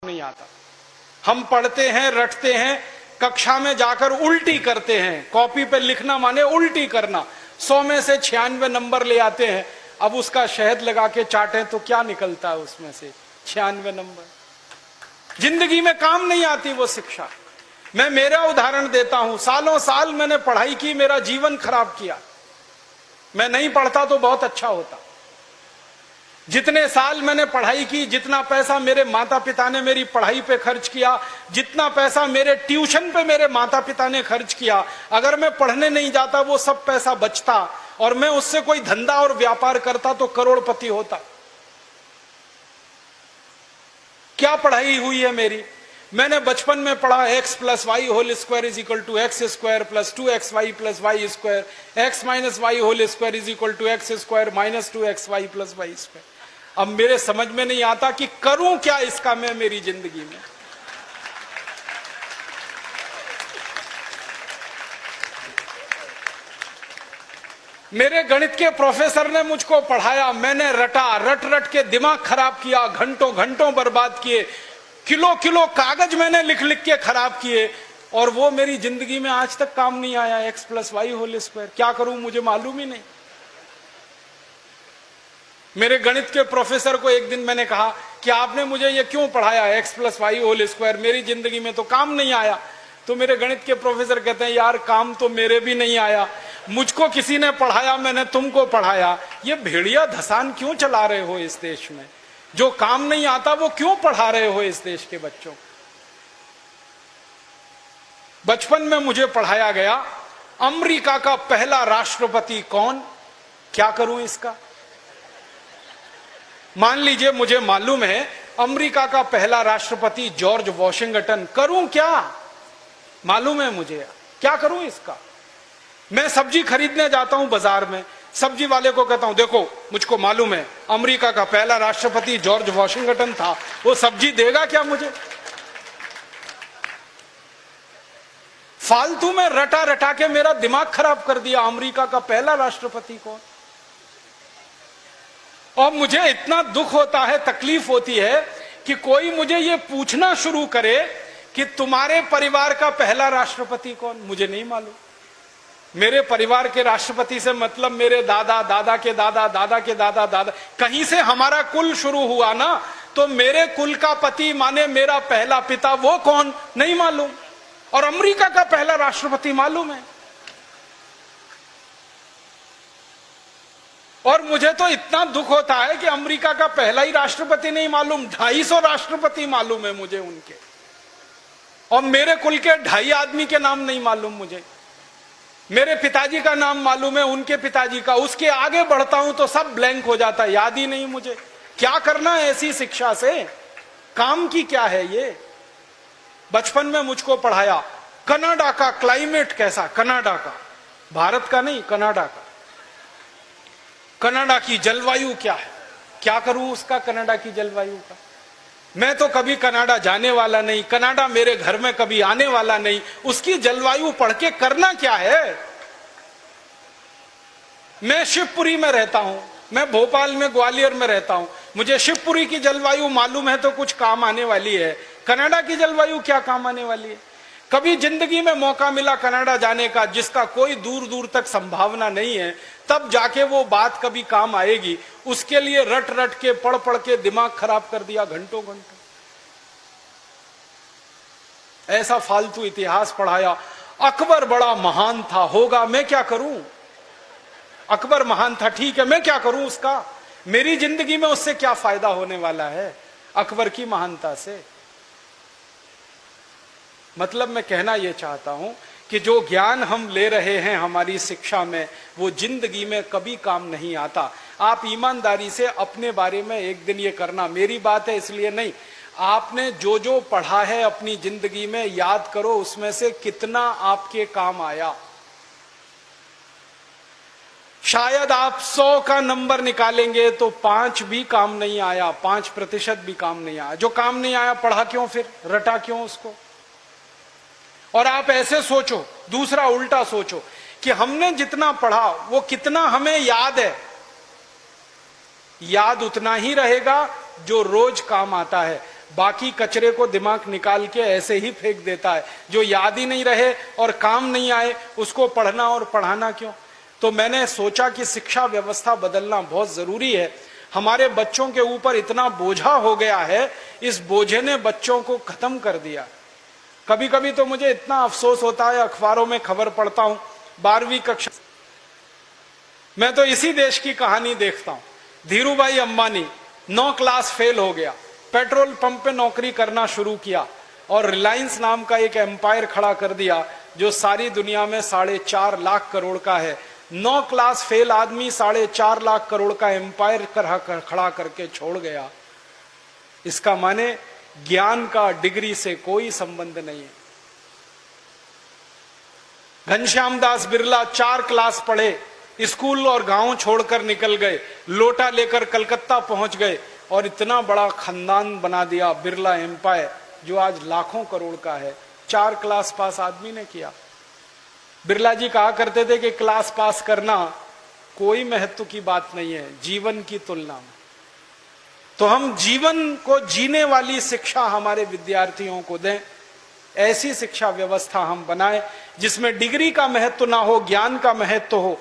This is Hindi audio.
नहीं आता। हम पढ़ते हैं, रटते हैं, कक्षा में जाकर उल्टी करते हैं। कॉपी पे लिखना माने उल्टी करना। 100 में से 96 नंबर ले आते हैं। अब उसका शहद लगा के चाटें तो क्या निकलता है उसमें से? 96 नंबर। जिंदगी में काम नहीं आती वो शिक्षा। मैं मेरा उदाहरण देता हूं। सालों साल मैंने पढ़ाई की, मेरा जीवन खराब किया। मैं नहीं पढ़ता तो बहुत अच्छा होता। जितने साल मैंने पढ़ाई की, जितना पैसा मेरे माता पिता ने मेरी पढ़ाई पे खर्च किया, जितना पैसा मेरे ट्यूशन पे मेरे माता पिता ने खर्च किया, अगर मैं पढ़ने नहीं जाता वो सब पैसा बचता और मैं उससे कोई धंधा और व्यापार करता तो करोड़पति होता। क्या पढ़ाई हुई है मेरी? मैंने बचपन में पढ़ा x + y² = x² + 2xy + y², x - y² = x² - 2xy + y²। अब मेरे समझ में नहीं आता कि करूं क्या इसका मैं मेरी जिंदगी में। मेरे गणित के प्रोफेसर ने मुझको पढ़ाया, मैंने रटा, रट रट के दिमाग खराब किया, घंटों घंटों बर्बाद किए, किलो किलो कागज मैंने लिख लिख के खराब किए और वो मेरी जिंदगी में आज तक काम नहीं आया। x + y² क्या करूं मुझे मालूम ही नहीं। मेरे गणित के प्रोफेसर को एक दिन मैंने कहा कि आपने मुझे ये क्यों पढ़ाया x + y², मेरी जिंदगी में तो काम नहीं आया। तो मेरे गणित के प्रोफेसर कहते हैं, यार काम तो मेरे भी नहीं आया, मुझको किसी ने पढ़ाया, मैंने तुमको पढ़ाया। ये भेड़िया धसान क्यों चला रहे हो इस देश में? जो काम नहीं आता वो क्यों पढ़ा रहे हो इस देश के बच्चों? बचपन में मुझे पढ़ाया गया अमेरिका का पहला राष्ट्रपति कौन, क्या करूं इसका? मान लीजिए मुझे मालूम है अमेरिका का पहला राष्ट्रपति जॉर्ज वॉशिंगटन, करूं क्या? मालूम है मुझे, क्या करूं इसका? मैं सब्जी खरीदने जाता हूं बाजार में, सब्जी वाले को कहता हूं देखो मुझको मालूम है अमेरिका का पहला राष्ट्रपति जॉर्ज वॉशिंगटन था, वो सब्जी देगा क्या मुझे? फालतू में रटा रटा के मेरा दिमाग खराब कर दिया। अमेरिका का पहला राष्ट्रपति कौन? और मुझे इतना दुख होता है, तकलीफ होती है कि कोई मुझे ये पूछना शुरू करे कि तुम्हारे परिवार का पहला राष्ट्रपति कौन? मुझे नहीं मालूम। मेरे परिवार के राष्ट्रपति से मतलब मेरे दादा, दादा के दादा, दादा के दादा, दादा, कहीं से हमारा कुल शुरू हुआ ना, तो मेरे कुल का पति माने मेरा पहला पिता, वो कौन? नहीं मालूम। और अमेरिका का पहला राष्ट्रपति मालूम है। और मुझे तो इतना दुख होता है कि अमेरिका का पहला ही राष्ट्रपति नहीं मालूम, 250 राष्ट्रपति मालूम है मुझे उनके, और मेरे कुल के 2.5 आदमी के नाम नहीं मालूम मुझे। मेरे पिताजी का नाम मालूम है, उनके पिताजी का, उसके आगे बढ़ता हूं तो सब ब्लैंक हो जाता है, याद ही नहीं मुझे। क्या करना है ऐसी शिक्षा से? काम की क्या है ये? बचपन में मुझको पढ़ाया कनाडा का क्लाइमेट कैसा, कनाडा का, भारत का नहीं, कनाडा का। कनाडा की जलवायु क्या है, क्या करूं उसका कनाडा की जलवायु का? मैं तो कभी कनाडा जाने वाला नहीं, कनाडा मेरे घर में कभी आने वाला नहीं, उसकी जलवायु पढ़ के करना क्या है? मैं शिवपुरी में रहता हूं, मैं भोपाल में, ग्वालियर में रहता हूं, मुझे शिवपुरी की जलवायु मालूम है तो कुछ काम आने वाली है। कनाडा की जलवायु क्या काम आने वाली है? कभी जिंदगी में मौका मिला कनाडा जाने का, जिसका कोई दूर दूर तक संभावना नहीं है, तब जाके वो बात कभी काम आएगी। उसके लिए रट रट के, पढ़ पढ़ के दिमाग खराब कर दिया घंटों घंटों। ऐसा फालतू इतिहास पढ़ाया। अकबर बड़ा महान था, होगा, मैं क्या करूं? अकबर महान था, ठीक है, मैं क्या करूं उसका? मेरी जिंदगी में उससे क्या फायदा होने वाला है अकबर की महानता से? मतलब मैं कहना यह चाहता हूं कि जो ज्ञान हम ले रहे हैं हमारी शिक्षा में, वो जिंदगी में कभी काम नहीं आता। आप ईमानदारी से अपने बारे में एक दिन ये करना, मेरी बात है इसलिए नहीं, आपने जो जो पढ़ा है अपनी जिंदगी में याद करो, उसमें से कितना आपके काम आया। शायद आप 100 का नंबर निकालेंगे तो 5 भी काम नहीं आया, 5% भी काम नहीं आया। जो काम नहीं आया पढ़ा क्यों, फिर रटा क्यों उसको? और आप ऐसे सोचो, दूसरा उल्टा सोचो कि हमने जितना पढ़ा वो कितना हमें याद है। याद उतना ही रहेगा जो रोज काम आता है। बाकी कचरे को दिमाग निकाल के ऐसे ही फेंक देता है। जो याद ही नहीं रहे और काम नहीं आए उसको पढ़ना और पढ़ाना क्यों। तो मैंने सोचा कि शिक्षा व्यवस्था बदलना बहुत जरूरी है। हमारे बच्चों के ऊपर इतना बोझा हो गया है, इस बोझे ने बच्चों को खत्म कर दिया। कभी कभी तो मुझे इतना अफसोस होता है, अखबारों में खबर पढ़ता हूं 12वीं कक्षा, मैं तो इसी देश की कहानी देखता हूं। धीरूभाई अंबानी 9 क्लास फेल हो गया, पेट्रोल पंप पे नौकरी करना शुरू किया और रिलायंस नाम का एक एम्पायर खड़ा कर दिया जो सारी दुनिया में 4.5 लाख करोड़ का है। 9 क्लास फेल आदमी 4.5 लाख करोड़ का एम्पायर खड़ा करके छोड़ गया। इसका माने ज्ञान का डिग्री से कोई संबंध नहीं है। घनश्याम दास बिरला 4 क्लास पढ़े, स्कूल और गांव छोड़कर निकल गए, लोटा लेकर कलकत्ता पहुंच गए और इतना बड़ा खानदान बना दिया बिरला एम्पायर जो आज लाखों करोड़ का है। 4 क्लास पास आदमी ने किया। बिरला जी कहा करते थे कि क्लास पास करना कोई महत्व की बात नहीं है जीवन की तुलना में। तो हम जीवन को जीने वाली शिक्षा हमारे विद्यार्थियों को दें, ऐसी शिक्षा व्यवस्था हम बनाएं जिसमें डिग्री का महत्व ना हो, ज्ञान का महत्व हो।